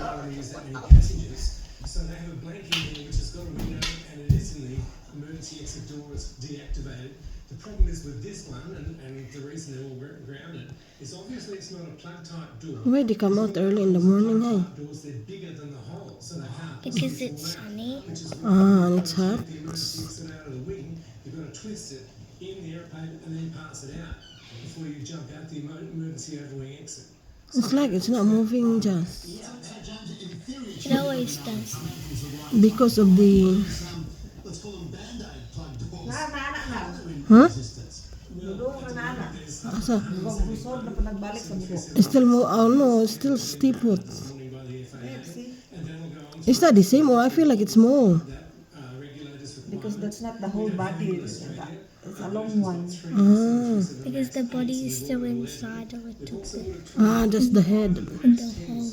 don't want to use that many passengers. So they have a blank in here which has got a window and it is in the emergency exit door. It's deactivated. The problem is with this one, and the reason they're all grounded, is obviously it's not a plug type door. Why they come out early in the morning, hey? Doors, they're bigger than the hole, so they can't Because it's sunny. And it's hot. the emergency exit out of the wing. You've got to twist it in the airplane and then pass it out before you jump out the emergency overwing exit. It's like it's not moving just It always does. because of the... Let's call them Band-Aid plug doors. Huh? Resistance. Asa? Busog na pa nagbalik sa buko. Still mo... Oh no, it's still steep foot. Warning by the FAA. See? And then we'll go on Is that the same or I feel like it's more? that regulators require. Because that's not the whole body. It's a long one. Ah, Because the body is still inside a little bit. that's the head. In the hole.